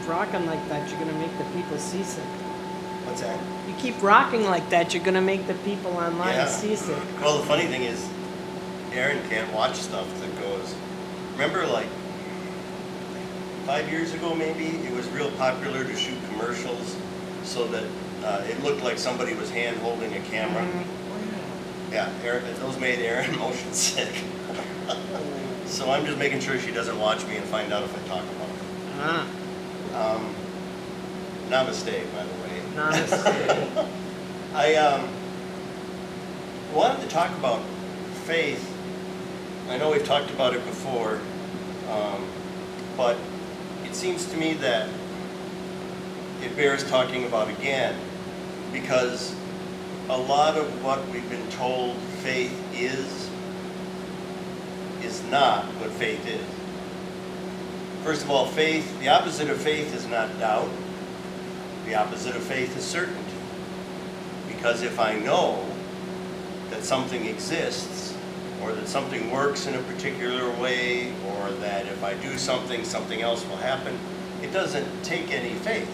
rocking like that, you're going to make the people seasick. What's that? You keep rocking like that, you're going to make the people online seasick. Well, the funny thing is, Aaron can't watch stuff that goes. Remember, like 5 years ago, maybe it was real popular to shoot commercials so that it looked like somebody was hand holding a camera. Mm-hmm. Yeah, Aaron, those made Aaron motion sick. So I'm just making sure she doesn't watch me and find out if I talk about her. Namaste, by the way. Namaste. I wanted to talk about faith. I know we've talked about it before, but it seems to me that it bears talking about again, because a lot of what we've been told faith is not what faith is. First of all, faith, the opposite of faith is not doubt. The opposite of faith is certainty. Because if I know that something exists, or that something works in a particular way, or that if I do something, something else will happen, it doesn't take any faith.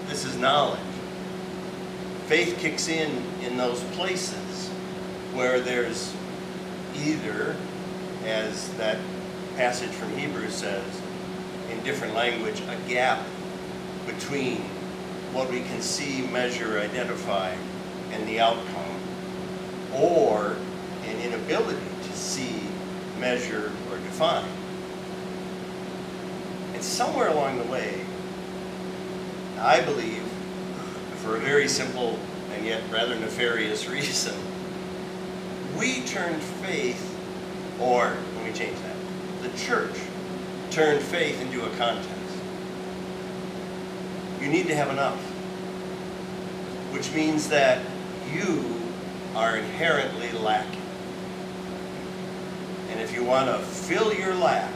This is knowledge. Faith kicks in those places where there's either, as that passage from Hebrews says, in different language, a gap between what we can see, measure, identify, and the outcome, or an inability to see, measure, or define. And somewhere along the way, I believe, for a very simple and yet rather nefarious reason, we turned faith, or let me change that, the church turned faith into a contest. You need to have enough, which means that you are inherently lacking. And if you want to fill your lack,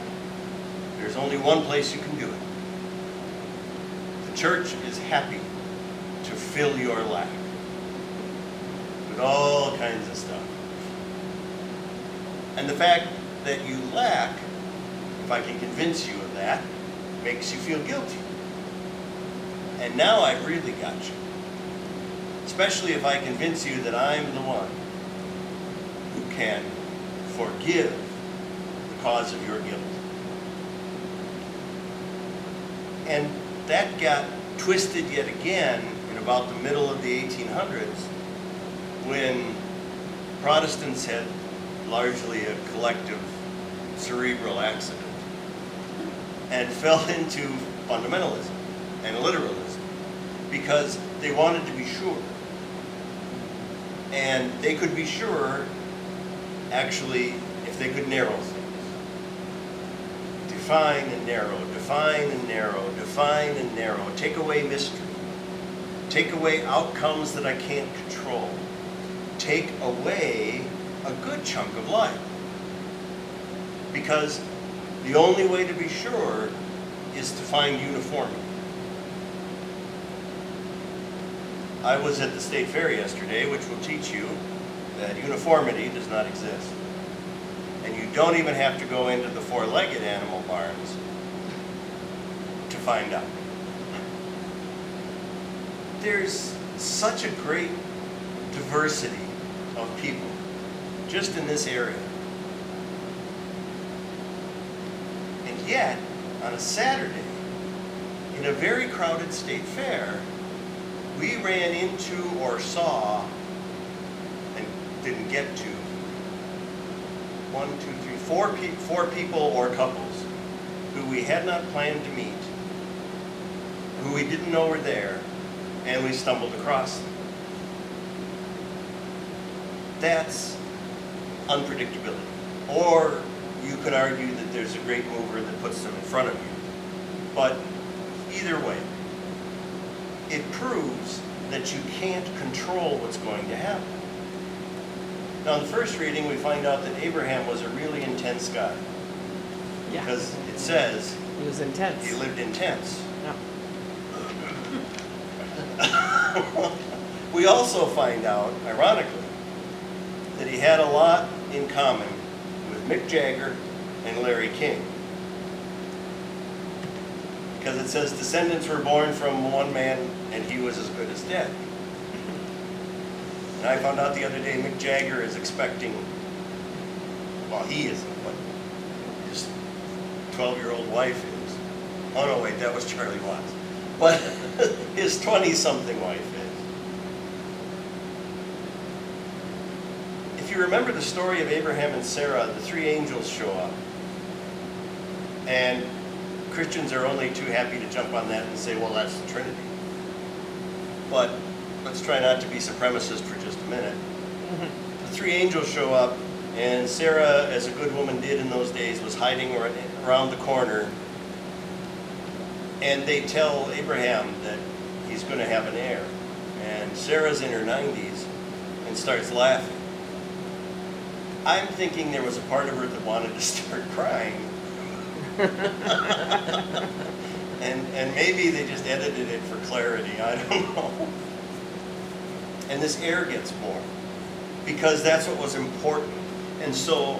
there's only one place you can do it. The church is happy to fill your lack with all kinds of stuff. And the fact that you lack, if I can convince you of that, makes you feel guilty. And now I've really got you. Especially if I convince you that I'm the one who can forgive the cause of your guilt. And that got twisted yet again in about the middle of the 1800s, when Protestants had largely a collective cerebral accident and fell into fundamentalism and literalism because they wanted to be sure. And they could be sure, actually, if they could narrow things. Define and narrow, define and narrow, define and narrow. Take away mystery. Take away outcomes that I can't control. Take away a good chunk of life. Because the only way to be sure is to find uniformity. I was at the state fair yesterday, which will teach you that uniformity does not exist. And you don't even have to go into the four-legged animal barns to find out. There's such a great diversity of people just in this area. And yet, on a Saturday, in a very crowded state fair, we ran into or saw, and didn't get to, four people or couples who we had not planned to meet, who we didn't know were there, and we stumbled across them. That's unpredictability. Or you could argue that there's a great mover that puts them in front of you. But either way, it proves that you can't control what's going to happen. Now, in the first reading, we find out that Abraham was a really intense guy. Yeah. Because it says He was intense. he lived in tents. Yeah. We also find out, ironically, that he had a lot in common with Mick Jagger and Larry King. Because it says descendants were born from one man and he was as good as dead. And I found out the other day Mick Jagger is expecting, well, he isn't, but his 12-year-old wife is. Oh no, wait, that was Charlie Watts. But his 20-something wife is. If you remember the story of Abraham and Sarah, the three angels show up. And Christians are only too happy to jump on that and say, well, that's the Trinity. But let's try not to be supremacist for just a minute. The three angels show up, and Sarah, as a good woman did in those days, was hiding around the corner. And they tell Abraham that he's going to have an heir. And Sarah's in her 90s and starts laughing. I'm thinking there was a part of her that wanted to start crying. and maybe they just edited it for clarity, I don't know. And this heir gets born because that's what was important. And so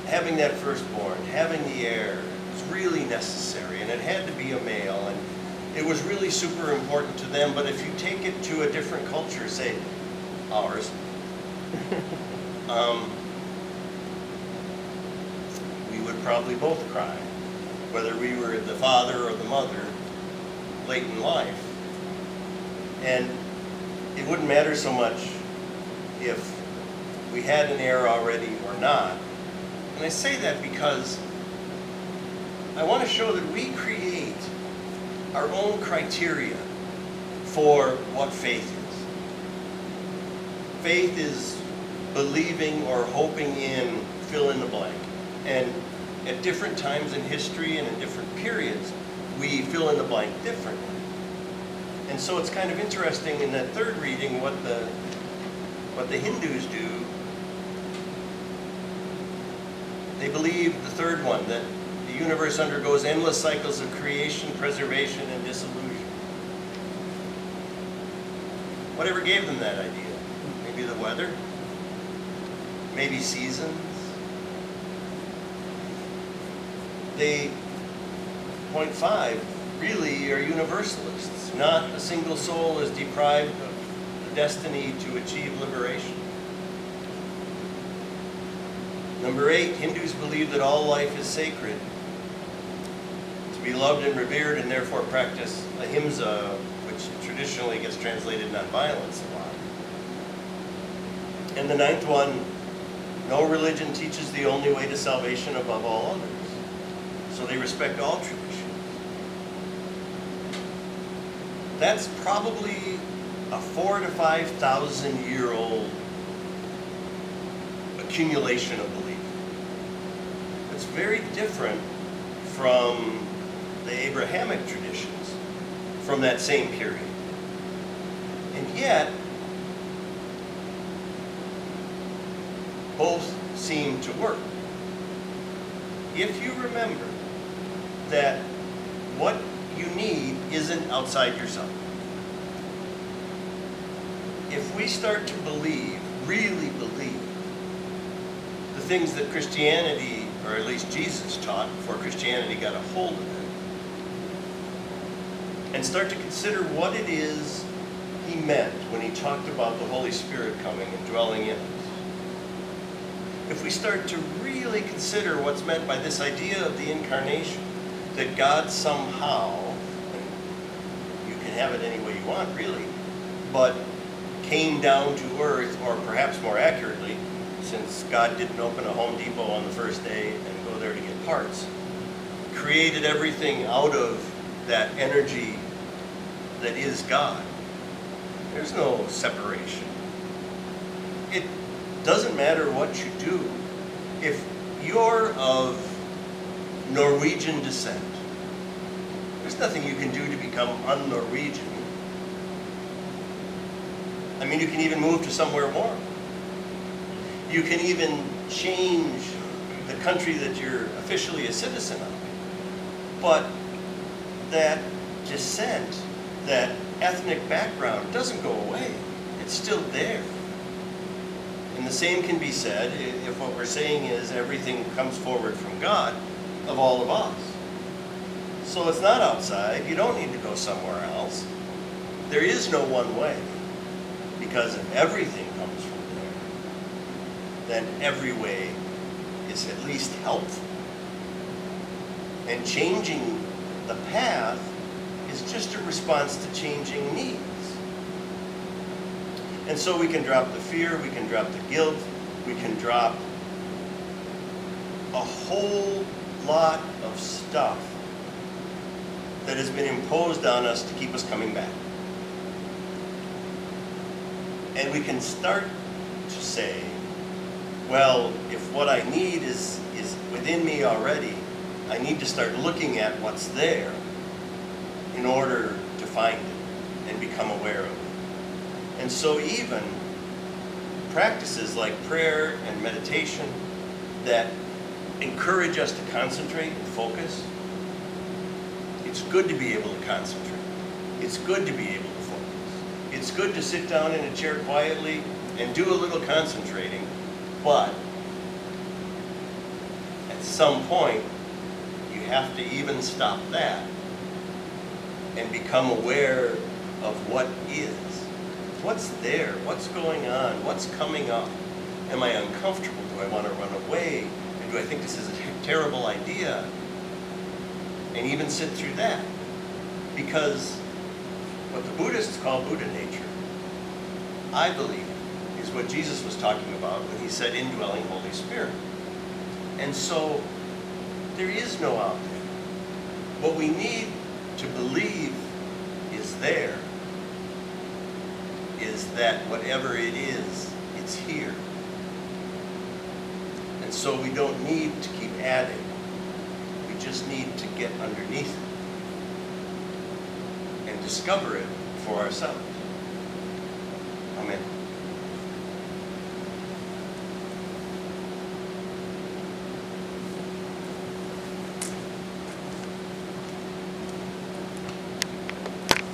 having that firstborn, having the heir was really necessary, and it had to be a male, and it was really super important to them. But if you take it to a different culture, say ours, we would probably both cry, whether we were the father or the mother late in life. And it wouldn't matter so much if we had an heir already or not. And I say that because I want to show that we create our own criteria for what faith is. Faith is believing or hoping in fill in the blank. And at different times in history and in different periods, we fill in the blank differently. And so it's kind of interesting in that third reading what the Hindus do. They believe, the third one, that the universe undergoes endless cycles of creation, preservation, and dissolution. Whatever gave them that idea? Maybe the weather? Maybe seasons? They, point 5, really are universalists. Not a single soul is deprived of the destiny to achieve liberation. Number 8, Hindus believe that all life is sacred, to be loved and revered, and therefore practice ahimsa, which traditionally gets translated nonviolence a lot. And the 9th one, no religion teaches the only way to salvation above all others. So they respect all traditions. That's probably a 4,000 to 5,000 year old accumulation of belief. It's very different from the Abrahamic traditions from that same period. And yet, both seem to work. If you remember that what you need isn't outside yourself. If we start to believe, really believe, the things that Christianity, or at least Jesus taught before Christianity got a hold of it, and start to consider what it is he meant when he talked about the Holy Spirit coming and dwelling in us. If we start to really consider what's meant by this idea of the incarnation, that God somehow, and you can have it any way you want really, but came down to earth, or perhaps more accurately, since God didn't open a Home Depot on the first day and go there to get parts, created everything out of that energy that is God. There's no separation. It doesn't matter what you do. If you're of Norwegian descent, there's nothing you can do to become un-Norwegian. I mean, you can even move to somewhere warm. You can even change the country that you're officially a citizen of. But that descent, that ethnic background doesn't go away. It's still there. And the same can be said if what we're saying is everything comes forward from God, of all of us. So it's not outside. You don't need to go somewhere else. There is no one way. Because if everything comes from there, then every way is at least helpful. And changing the path is just a response to changing needs. And so we can drop the fear, we can drop the guilt, we can drop a whole lot of stuff that has been imposed on us to keep us coming back. And we can start to say, well, if what I need is within me already, I need to start looking at what's there in order to find it and become aware of it. And so even practices like prayer and meditation that encourage us to concentrate and focus, it's good to be able to concentrate. It's good to be able to focus. It's good to sit down in a chair quietly and do a little concentrating, but at some point, you have to even stop that and become aware of what is. What's there? What's going on? What's coming up? Am I uncomfortable? Do I want to run away? And do I think this is a terrible idea? And even sit through that. Because what the Buddhists call Buddha nature, I believe, is what Jesus was talking about when he said indwelling Holy Spirit. And so there is no out there. What we need to believe is there is that whatever it is, it's here. And so we don't need to keep adding. We just need to get underneath it and discover it for ourselves. Amen.